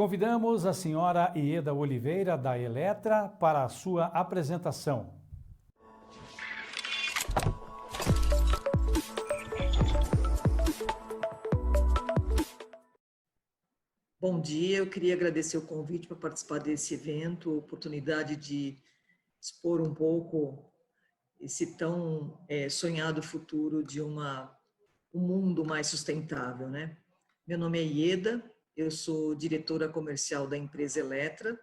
Convidamos a senhora Ieda Oliveira, da Eletra, para a sua apresentação. Bom dia, eu queria agradecer o convite para participar desse evento, a oportunidade de expor um pouco esse tão sonhado futuro de um mundo mais sustentável, né? Meu nome é Ieda, eu sou diretora comercial da empresa Eletra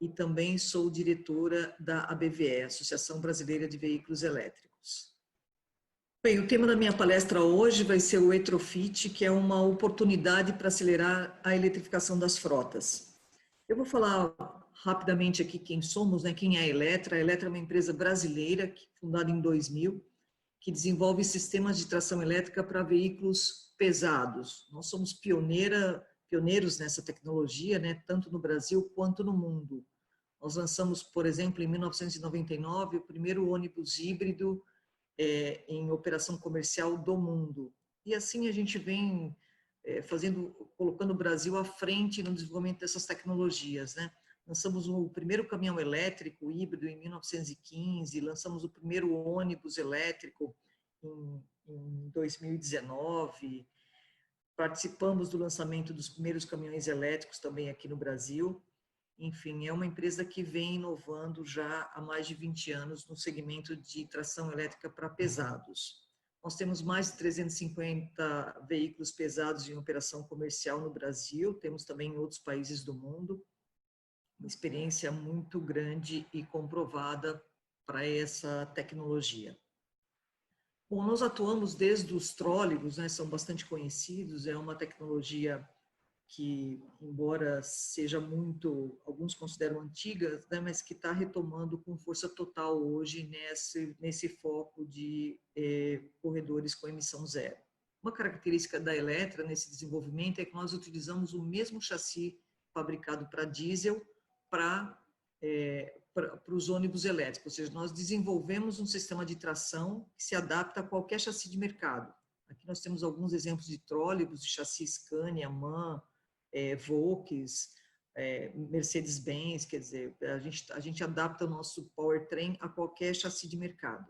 e também sou diretora da ABVE, Associação Brasileira de Veículos Elétricos. Bem, o tema da minha palestra hoje vai ser o Retrofit, que é uma oportunidade para acelerar a eletrificação das frotas. Eu vou falar rapidamente aqui quem somos, né? Quem é a Eletra. A Eletra é uma empresa brasileira, fundada em 2000, que desenvolve sistemas de tração elétrica para veículos pesados. Nós somos pioneiros nessa tecnologia, né? Tanto no Brasil quanto no mundo. Nós lançamos, por exemplo, em 1999, o primeiro ônibus híbrido em operação comercial do mundo. E assim a gente vem colocando o Brasil à frente no desenvolvimento dessas tecnologias, né? Lançamos o primeiro caminhão elétrico híbrido em 1915, lançamos o primeiro ônibus elétrico em 2019, participamos do lançamento dos primeiros caminhões elétricos também aqui no Brasil. Enfim, é uma empresa que vem inovando já há mais de 20 anos no segmento de tração elétrica para pesados. Nós temos mais de 350 veículos pesados em operação comercial no Brasil, temos também em outros países do mundo. Uma experiência muito grande e comprovada para essa tecnologia. Bom, nós atuamos desde os trólebus, né, são bastante conhecidos, é uma tecnologia que, embora seja alguns consideram antigas, né, mas que está retomando com força total hoje nesse foco de corredores com emissão zero. Uma característica da Eletra nesse desenvolvimento é que nós utilizamos o mesmo chassi fabricado para diesel para os ônibus elétricos, ou seja, nós desenvolvemos um sistema de tração que se adapta a qualquer chassi de mercado. Aqui nós temos alguns exemplos de trólebus, de chassi Scania, MAN, Volks, Mercedes-Benz, quer dizer, a gente adapta o nosso powertrain a qualquer chassi de mercado.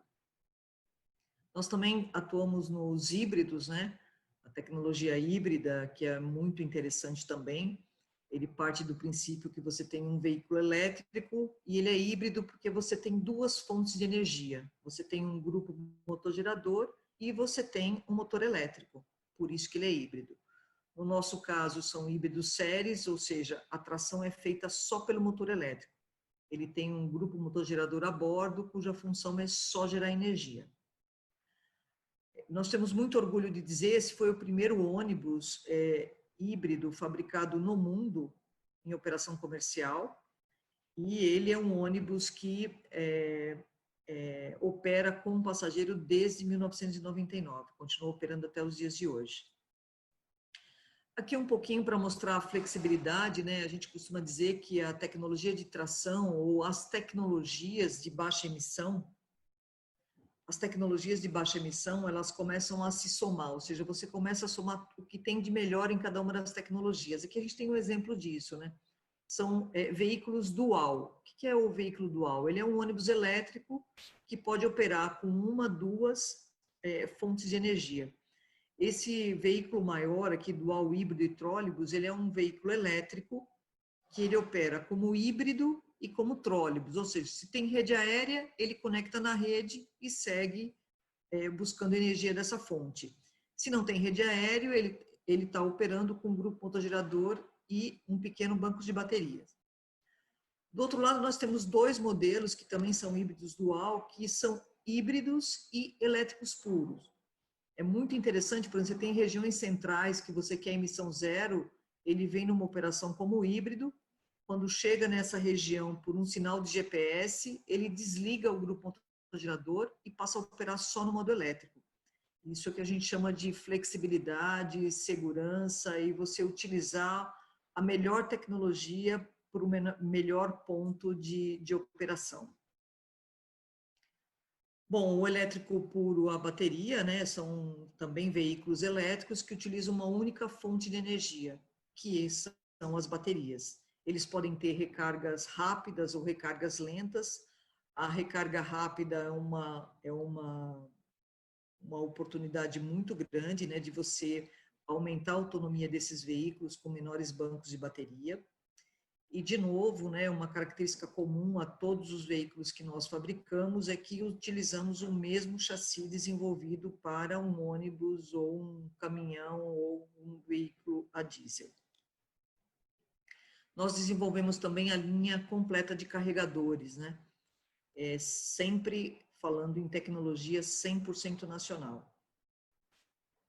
Nós também atuamos nos híbridos, né? A tecnologia híbrida, que é muito interessante também, ele parte do princípio que você tem um veículo elétrico e ele é híbrido porque você tem duas fontes de energia. Você tem um grupo motor-gerador e você tem um motor elétrico, por isso que ele é híbrido. No nosso caso, são híbridos séries, ou seja, a tração é feita só pelo motor elétrico. Ele tem um grupo motor-gerador a bordo, cuja função é só gerar energia. Nós temos muito orgulho de dizer, esse foi o primeiro ônibus híbrido fabricado no mundo em operação comercial, e ele é um ônibus que opera com passageiro desde 1999, continua operando até os dias de hoje. Aqui um pouquinho para mostrar a flexibilidade, né? A gente costuma dizer que a tecnologia de tração ou as tecnologias de baixa emissão, elas começam a se somar, ou seja, você começa a somar o que tem de melhor em cada uma das tecnologias. Aqui a gente tem um exemplo disso, né? São veículos dual. O que é o veículo dual? Ele é um ônibus elétrico que pode operar com uma, duas fontes de energia. Esse veículo maior aqui, dual híbrido e trólebus, ele é um veículo elétrico que ele opera como híbrido e como trólebus, ou seja, se tem rede aérea, ele conecta na rede e segue buscando energia dessa fonte. Se não tem rede aérea, ele está operando com um grupo motor-gerador e um pequeno banco de baterias. Do outro lado, nós temos dois modelos que também são híbridos dual, que são híbridos e elétricos puros. É muito interessante, por exemplo, você tem regiões centrais que você quer emissão zero, ele vem numa operação como híbrido, quando chega nessa região por um sinal de GPS, ele desliga o grupo motor-gerador e passa a operar só no modo elétrico. Isso é o que a gente chama de flexibilidade, segurança e você utilizar a melhor tecnologia para o melhor ponto de operação. Bom, o elétrico puro, a bateria, né, são também veículos elétricos que utilizam uma única fonte de energia, que são são as baterias. Eles podem ter recargas rápidas ou recargas lentas. A recarga rápida é uma oportunidade muito grande, né, de você aumentar a autonomia desses veículos com menores bancos de bateria. E, de novo, né, uma característica comum a todos os veículos que nós fabricamos é que utilizamos o mesmo chassi desenvolvido para um ônibus ou um caminhão ou um veículo a diesel. Nós desenvolvemos também a linha completa de carregadores, né? Sempre falando em tecnologia 100% nacional.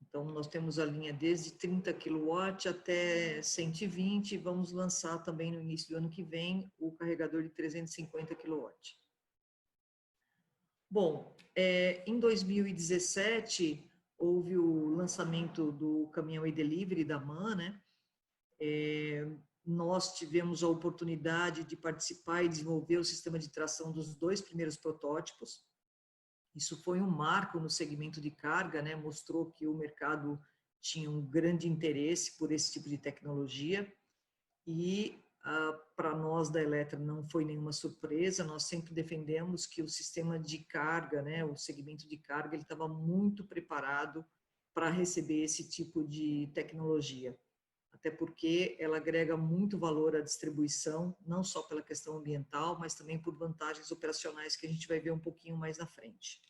Então, nós temos a linha desde 30 kW até 120, vamos lançar também no início do ano que vem o carregador de 350 kW. Bom, em 2017, houve o lançamento do caminhão e-delivery da MAN, né? Nós tivemos a oportunidade de participar e desenvolver o sistema de tração dos 2 primeiros protótipos. Isso foi um marco no segmento de carga, né? Mostrou que o mercado tinha um grande interesse por esse tipo de tecnologia e para nós da Eletra não foi nenhuma surpresa, nós sempre defendemos que o sistema de carga, né? O segmento de carga, ele estava muito preparado para receber esse tipo de tecnologia, até porque ela agrega muito valor à distribuição, não só pela questão ambiental, mas também por vantagens operacionais que a gente vai ver um pouquinho mais na frente.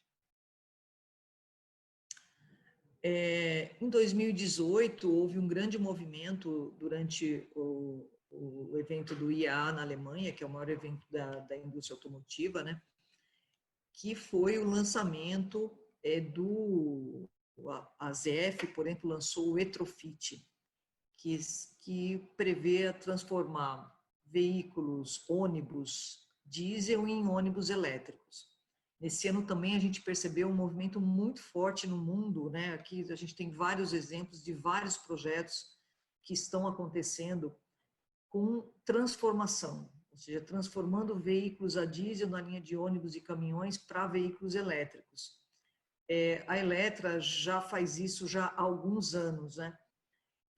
Em 2018, houve um grande movimento durante o evento do IAA na Alemanha, que é o maior evento da indústria automotiva, né? Que foi o lançamento a ZF, por exemplo, lançou o Retrofit, que prevê transformar veículos, ônibus diesel em ônibus elétricos. Nesse ano também a gente percebeu um movimento muito forte no mundo, né? Aqui a gente tem vários exemplos de vários projetos que estão acontecendo com transformação, ou seja, transformando veículos a diesel na linha de ônibus e caminhões para veículos elétricos. A Eletra já faz isso já há alguns anos, né?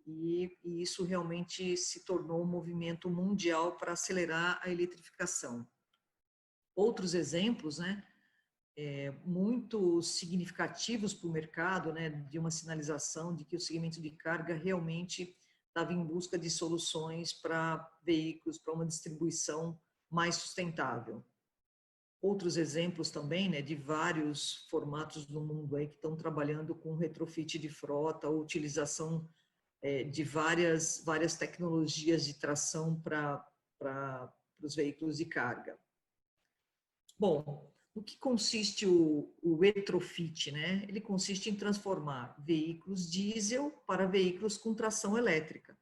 E isso realmente se tornou um movimento mundial para acelerar a eletrificação. Outros exemplos, né, muito significativos para o mercado, né, de uma sinalização de que o segmento de carga realmente estava em busca de soluções para veículos, para uma distribuição mais sustentável. Outros exemplos também, né, de vários formatos do mundo aí que estão trabalhando com retrofit de frota, ou utilização de várias tecnologias de tração para os veículos de carga. Bom, no que consiste o retrofit, né? Ele consiste em transformar veículos diesel para veículos com tração elétrica.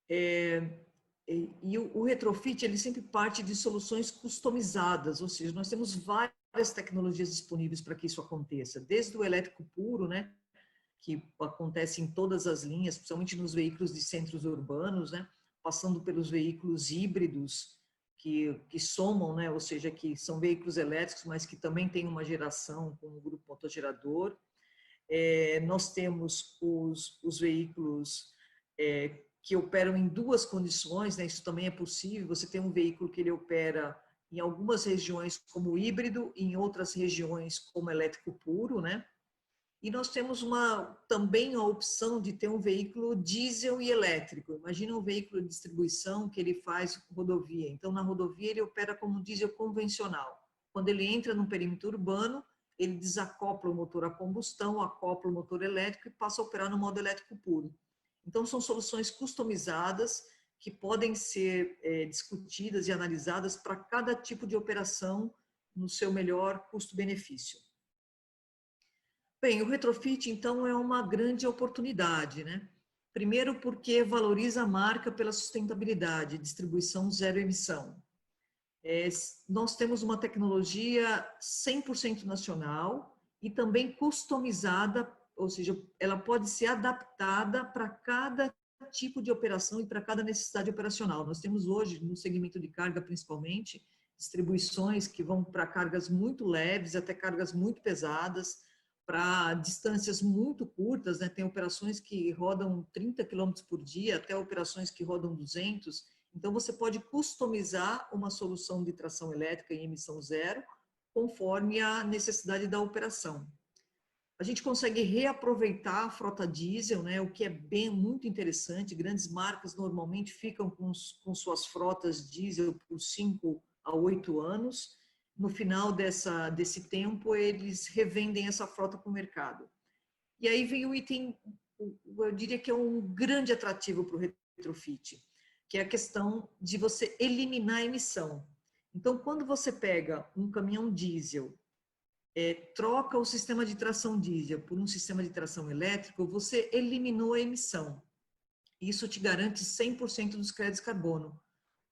E o retrofit, ele sempre parte de soluções customizadas, ou seja, nós temos várias tecnologias disponíveis para que isso aconteça, desde o elétrico puro, né? Que acontece em todas as linhas, principalmente nos veículos de centros urbanos, né? Passando pelos veículos híbridos, que somam, né? Ou seja, que são veículos elétricos, mas que também têm uma geração com o grupo motogerador. Nós temos os veículos que operam em duas condições, né? Isso também é possível. Você tem um veículo que ele opera em algumas regiões como híbrido, em outras regiões como elétrico puro, né? E nós temos também a opção de ter um veículo diesel e elétrico. Imagina um veículo de distribuição que ele faz rodovia. Então, na rodovia, ele opera como diesel convencional. Quando ele entra no perímetro urbano, ele desacopla o motor a combustão, acopla o motor elétrico e passa a operar no modo elétrico puro. Então, são soluções customizadas que podem ser discutidas e analisadas para cada tipo de operação no seu melhor custo-benefício. Bem, o retrofit, então, é uma grande oportunidade, né? Primeiro porque valoriza a marca pela sustentabilidade, distribuição zero emissão. Nós temos uma tecnologia 100% nacional e também customizada, ou seja, ela pode ser adaptada para cada tipo de operação e para cada necessidade operacional. Nós temos hoje, no segmento de carga principalmente, distribuições que vão para cargas muito leves até cargas muito pesadas, para distâncias muito curtas, né? Tem operações que rodam 30 quilômetros por dia, até operações que rodam 200. Então, você pode customizar uma solução de tração elétrica em emissão zero, conforme a necessidade da operação. A gente consegue reaproveitar a frota diesel, né, o que é bem muito interessante. Grandes marcas normalmente ficam com suas frotas diesel por 5 a 8 anos. No final desse tempo, eles revendem essa frota para o mercado. E aí vem o item, eu diria que é um grande atrativo para o retrofit, que é a questão de você eliminar a emissão. Então, quando você pega um caminhão diesel, troca o sistema de tração diesel por um sistema de tração elétrico, você eliminou a emissão. Isso te garante 100% dos créditos carbono.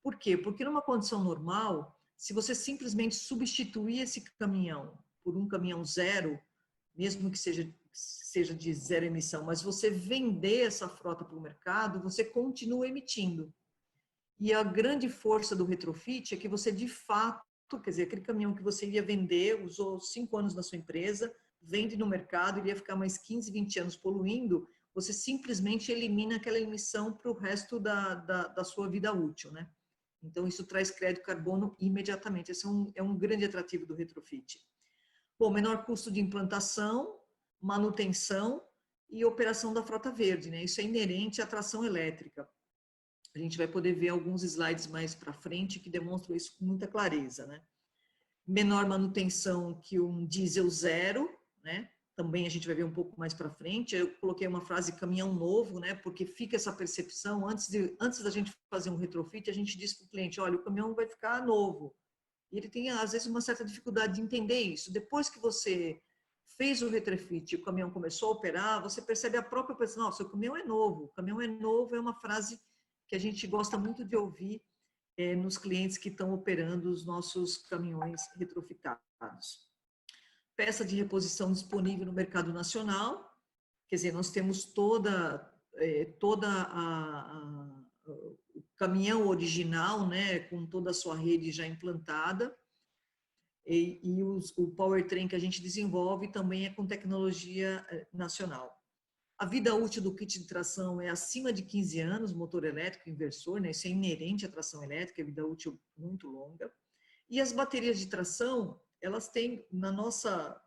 Por quê? Porque numa condição normal, se você simplesmente substituir esse caminhão por um caminhão zero, mesmo que seja de zero emissão, mas você vender essa frota para o mercado, você continua emitindo. E a grande força do retrofit é que você, de fato, quer dizer, aquele caminhão que você ia vender, usou 5 anos na sua empresa, vende no mercado, iria ficar mais 15, 20 anos poluindo, você simplesmente elimina aquela emissão para o resto da sua vida útil, né? Então, isso traz crédito carbono imediatamente. Esse é um grande atrativo do retrofit. Bom, menor custo de implantação, manutenção e operação da frota verde, né? Isso é inerente à tração elétrica. A gente vai poder ver alguns slides mais para frente que demonstram isso com muita clareza, né? Menor manutenção que um diesel zero, né? Também a gente vai ver um pouco mais para frente. Eu coloquei uma frase caminhão novo, né? Porque fica essa percepção, antes da gente fazer um retrofit, a gente diz para o cliente, olha, o caminhão vai ficar novo. E ele tem, às vezes, uma certa dificuldade de entender isso. Depois que você fez o retrofit e o caminhão começou a operar, você percebe a própria pessoa, nossa, o caminhão é novo. O caminhão é novo é uma frase que a gente gosta muito de ouvir nos clientes que estão operando os nossos caminhões retrofitados. Peça de reposição disponível no mercado nacional, quer dizer, nós temos toda o caminhão original, né, com toda a sua rede já implantada, e o powertrain que a gente desenvolve também é com tecnologia nacional. A vida útil do kit de tração é acima de 15 anos, motor elétrico, inversor, né? Isso é inerente à tração elétrica, é vida útil muito longa. E as baterias de tração, elas têm, na nossa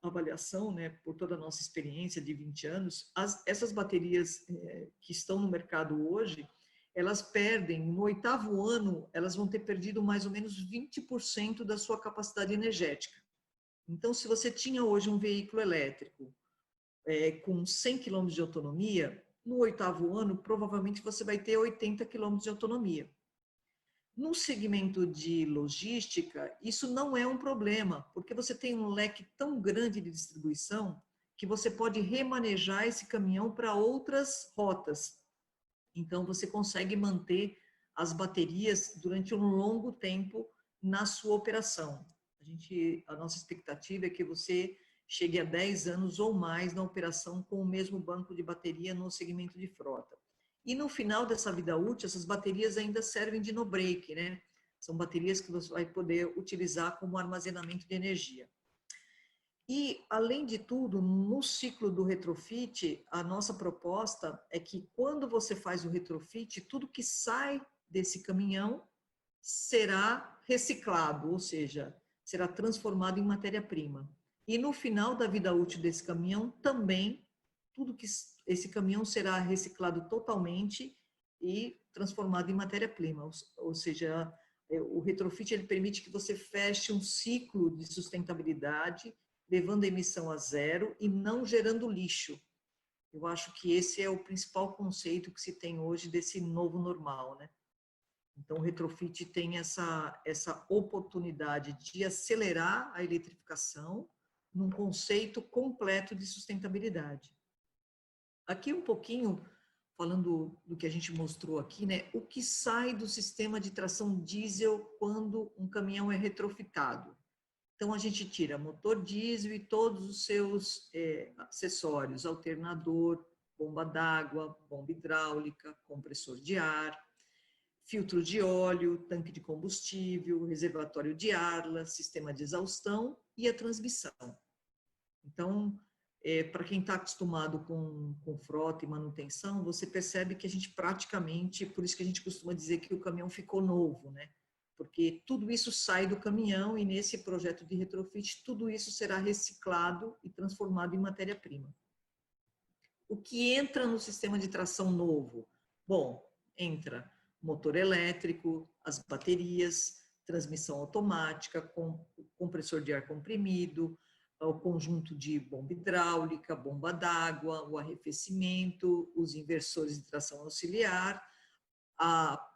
avaliação, né, por toda a nossa experiência de 20 anos, essas baterias que estão no mercado hoje, elas perdem, no 8º ano, elas vão ter perdido mais ou menos 20% da sua capacidade energética. Então, se você tinha hoje um veículo elétrico, com 100 km de autonomia, no 8º ano, provavelmente você vai ter 80 km de autonomia. No segmento de logística, isso não é um problema, porque você tem um leque tão grande de distribuição que você pode remanejar esse caminhão para outras rotas. Então, você consegue manter as baterias durante um longo tempo na sua operação. A nossa expectativa é que você chegue a 10 anos ou mais na operação com o mesmo banco de bateria no segmento de frota. E no final dessa vida útil, essas baterias ainda servem de no-break, né? São baterias que você vai poder utilizar como armazenamento de energia. E, além de tudo, no ciclo do retrofit, a nossa proposta é que quando você faz o retrofit, tudo que sai desse caminhão será reciclado, ou seja, será transformado em matéria-prima. E no final da vida útil desse caminhão, também, tudo que esse caminhão será reciclado totalmente e transformado em matéria-prima. Ou seja, o retrofit ele permite que você feche um ciclo de sustentabilidade, levando a emissão a zero e não gerando lixo. Eu acho que esse é o principal conceito que se tem hoje desse novo normal, né? Então, o retrofit tem essa oportunidade de acelerar a eletrificação num conceito completo de sustentabilidade. Aqui um pouquinho, falando do que a gente mostrou aqui, né? O que sai do sistema de tração diesel quando um caminhão é retrofitado? Então, a gente tira motor diesel e todos os seus acessórios, alternador, bomba d'água, bomba hidráulica, compressor de ar, filtro de óleo, tanque de combustível, reservatório de arla, sistema de exaustão e a transmissão. Então, para quem está acostumado com frota e manutenção, você percebe que a gente praticamente, por isso que a gente costuma dizer que o caminhão ficou novo, né? Porque tudo isso sai do caminhão e nesse projeto de retrofit, tudo isso será reciclado e transformado em matéria-prima. O que entra no sistema de tração novo? Bom, entra motor elétrico, as baterias, transmissão automática, compressor de ar comprimido, o conjunto de bomba hidráulica, bomba d'água, o arrefecimento, os inversores de tração auxiliar,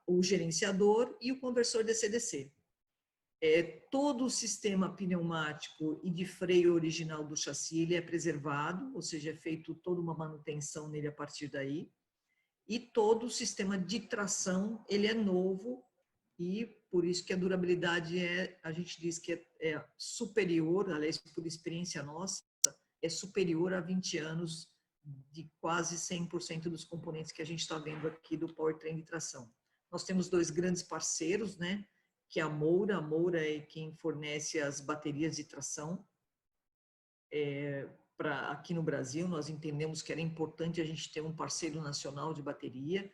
o gerenciador e o conversor DC-DC. Todo o sistema pneumático e de freio original do chassi ele é preservado, ou seja, é feito toda uma manutenção nele a partir daí. E todo o sistema de tração ele é novo e por isso que a durabilidade a gente diz que é superior, aliás, por experiência nossa, é superior a 20 anos de quase 100% dos componentes que a gente está vendo aqui do powertrain de tração. Nós temos dois grandes parceiros, né? Que é a Moura é quem fornece as baterias de tração. Aqui no Brasil, nós entendemos que era importante a gente ter um parceiro nacional de bateria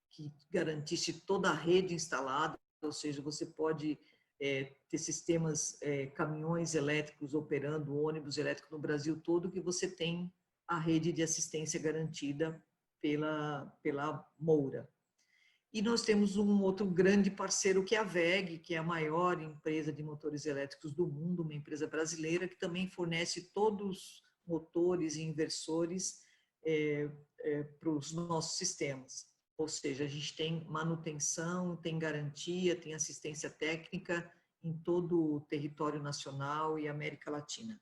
que garantisse toda a rede instalada, ou seja, você pode ter sistemas, caminhões elétricos operando, ônibus elétrico no Brasil todo, que você tem a rede de assistência garantida pela Moura. E nós temos um outro grande parceiro que é a WEG, que é a maior empresa de motores elétricos do mundo, uma empresa brasileira que também fornece todos os motores e inversores para os nossos sistemas. Ou seja, a gente tem manutenção, tem garantia, tem assistência técnica em todo o território nacional e América Latina.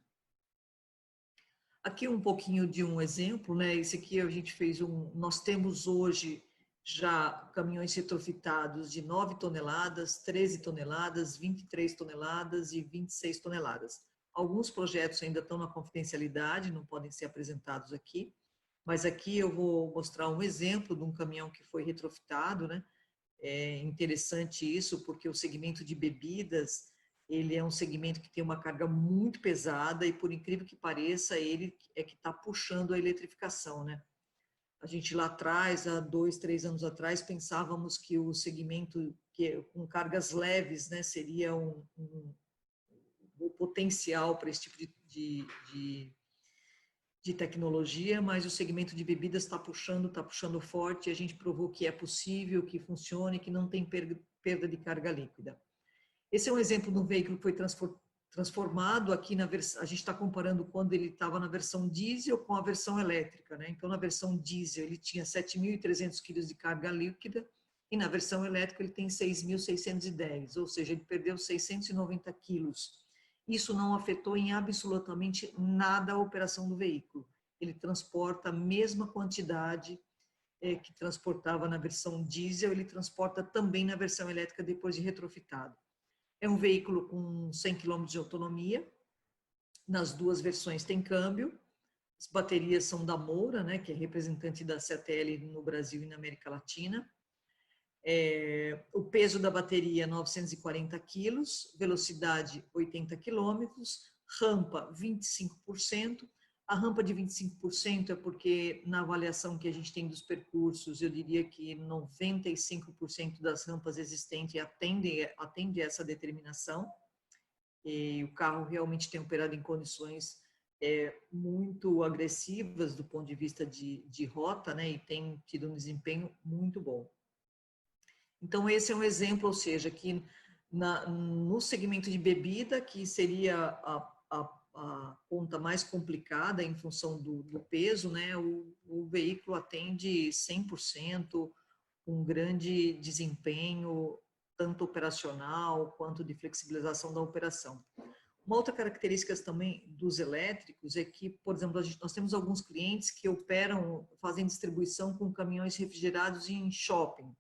Aqui um pouquinho de um exemplo, né? Esse aqui a gente fez nós temos hoje já caminhões retrofitados de 9 toneladas, 13 toneladas, 23 toneladas e 26 toneladas. Alguns projetos ainda estão na confidencialidade, não podem ser apresentados aqui, mas aqui eu vou mostrar um exemplo de um caminhão que foi retrofitado, né? É interessante isso, porque o segmento de bebidas, ele é um segmento que tem uma carga muito pesada e, por incrível que pareça, ele é que está puxando a eletrificação, né? A gente lá atrás, há 2, 3 anos atrás, pensávamos que o segmento com cargas leves, né, seria o potencial para esse tipo de tecnologia, mas o segmento de bebidas está puxando forte, e a gente provou que é possível, que funcione, que não tem perda de carga líquida. Esse é um exemplo de um veículo que foi transformado aqui na versão, a gente está comparando quando ele estava na versão diesel com a versão elétrica, né? Então, na versão diesel, ele tinha 7.300 quilos de carga líquida e na versão elétrica ele tem 6.610, ou seja, ele perdeu 690 quilos. Isso não afetou em absolutamente nada a operação do veículo. Ele transporta a mesma quantidade que transportava na versão diesel, ele transporta também na versão elétrica depois de retrofitado. É um veículo com 100 km de autonomia, nas duas versões tem câmbio, as baterias são da Moura, né, que é representante da CATL no Brasil e na América Latina. O peso da bateria 940 quilos, velocidade 80 quilômetros, rampa 25%. A rampa de 25% é porque na avaliação que a gente tem dos percursos, eu diria que 95% das rampas existentes atende essa determinação. E o carro realmente tem operado em condições muito agressivas do ponto de vista de rota, né, e tem tido um desempenho muito bom. Então, esse é um exemplo, ou seja, que no segmento de bebida, que seria a ponta mais complicada em função do peso, né, o veículo atende 100%, com grande desempenho, tanto operacional quanto de flexibilização da operação. Uma outra característica também dos elétricos é que, por exemplo, nós temos alguns clientes que fazem distribuição com caminhões refrigerados em shopping.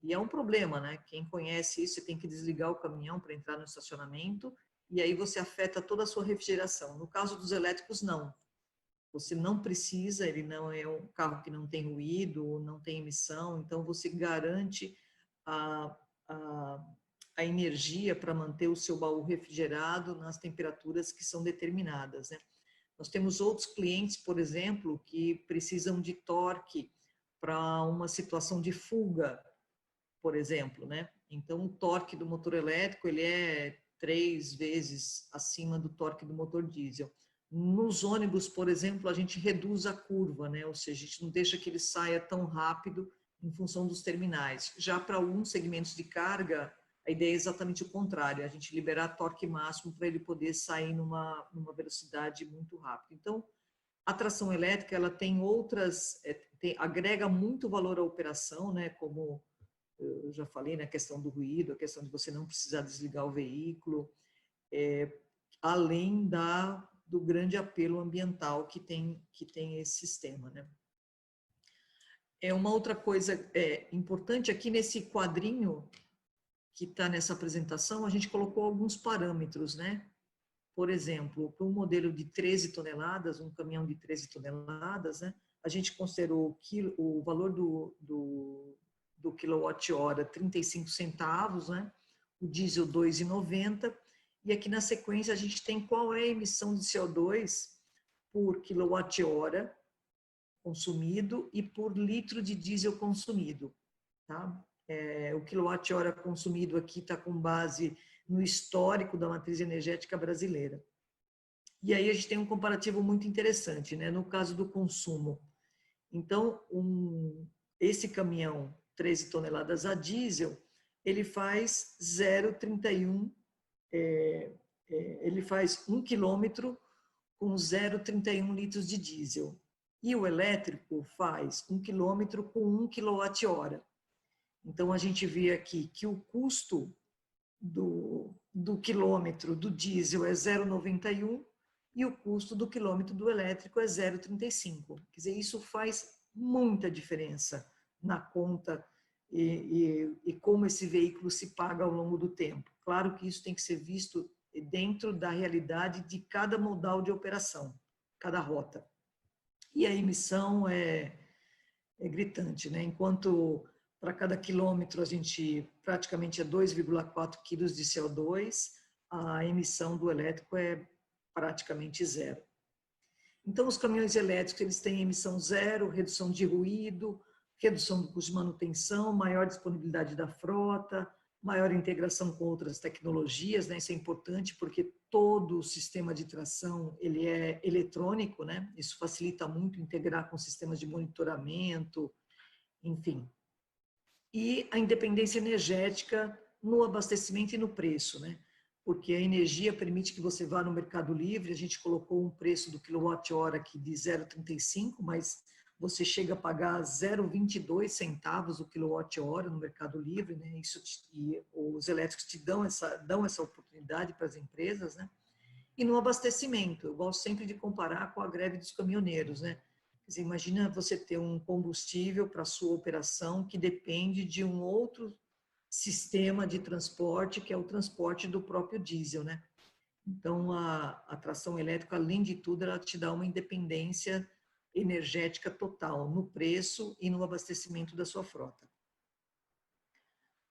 E é um problema, né? Quem conhece isso, você tem que desligar o caminhão para entrar no estacionamento e aí você afeta toda a sua refrigeração. No caso dos elétricos, não. Você não precisa, ele não é um carro que não tem ruído, não tem emissão, então você garante a energia para manter o seu baú refrigerado nas temperaturas que são determinadas, né? Nós temos outros clientes, por exemplo, que precisam de torque para uma situação de fuga, por exemplo, né? Então, o torque do motor elétrico, ele é 3 vezes acima do torque do motor diesel. Nos ônibus, por exemplo, a gente reduz a curva, né? Ou seja, a gente não deixa que ele saia tão rápido em função dos terminais. Já para alguns segmentos de carga, a ideia é exatamente o contrário, a gente liberar torque máximo para ele poder sair numa velocidade muito rápida. Então, a tração elétrica, ela tem outras, agrega muito valor à operação, né? Como eu já falei, na questão do ruído, a questão de você não precisar desligar o veículo, além do grande apelo ambiental que tem esse sistema, né? Uma outra coisa importante aqui nesse quadrinho que está nessa apresentação, a gente colocou alguns parâmetros, né? Por exemplo, para um modelo de 13 toneladas, um caminhão de 13 toneladas, né? A gente considerou o valor do quilowatt-hora 35 centavos, né? O diesel 2,90, e aqui na sequência a gente tem qual é a emissão de CO2 por quilowatt-hora consumido e por litro de diesel consumido, tá? O quilowatt-hora consumido aqui está com base no histórico da matriz energética brasileira. E aí a gente tem um comparativo muito interessante, né? No caso do consumo. Então, esse caminhão 13 toneladas a diesel, ele faz 0,31, ele faz 1 quilômetro com 0,31 litros de diesel. E o elétrico faz 1 quilômetro com 1 quilowatt-hora. Então, a gente vê aqui que o custo do quilômetro do diesel é 0,91 e o custo do quilômetro do elétrico é 0,35. Quer dizer, isso faz muita diferença na conta e como esse veículo se paga ao longo do tempo. Claro que isso tem que ser visto dentro da realidade de cada modal de operação, cada rota. E a emissão é gritante, né? Enquanto para cada quilômetro a gente praticamente é 2,4 quilos de CO2, a emissão do elétrico é praticamente zero. Então, os caminhões elétricos, eles têm emissão zero, redução de ruído, redução do custo de manutenção, maior disponibilidade da frota, maior integração com outras tecnologias, né? Isso é importante porque todo o sistema de tração, ele é eletrônico, né? Isso facilita muito integrar com sistemas de monitoramento, enfim. E a independência energética no abastecimento e no preço, né? Porque a energia permite que você vá no Mercado Livre, a gente colocou um preço do quilowatt-hora aqui de 0,35, mas você chega a pagar 0,22 centavos o quilowatt-hora no Mercado Livre, né? E os elétricos te dão essa oportunidade para as empresas, né? E no abastecimento, eu gosto sempre de comparar com a greve dos caminhoneiros, né? Quer dizer, imagina você ter um combustível para a sua operação que depende de um outro sistema de transporte, que é o transporte do próprio diesel, né? Então, a tração elétrica, além de tudo, ela te dá uma independência energética total no preço e no abastecimento da sua frota.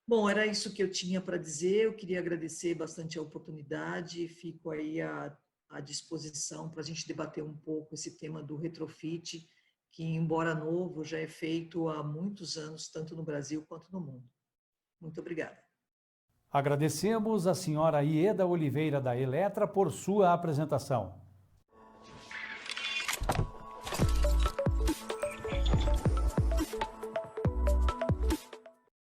Bom, era isso que eu tinha para dizer. Eu queria agradecer bastante a oportunidade, fico aí à disposição para a gente debater um pouco esse tema do retrofit, que, embora novo, já é feito há muitos anos, tanto no Brasil quanto no mundo. Muito obrigada. Agradecemos a senhora Ieda Oliveira da Eletra por sua apresentação.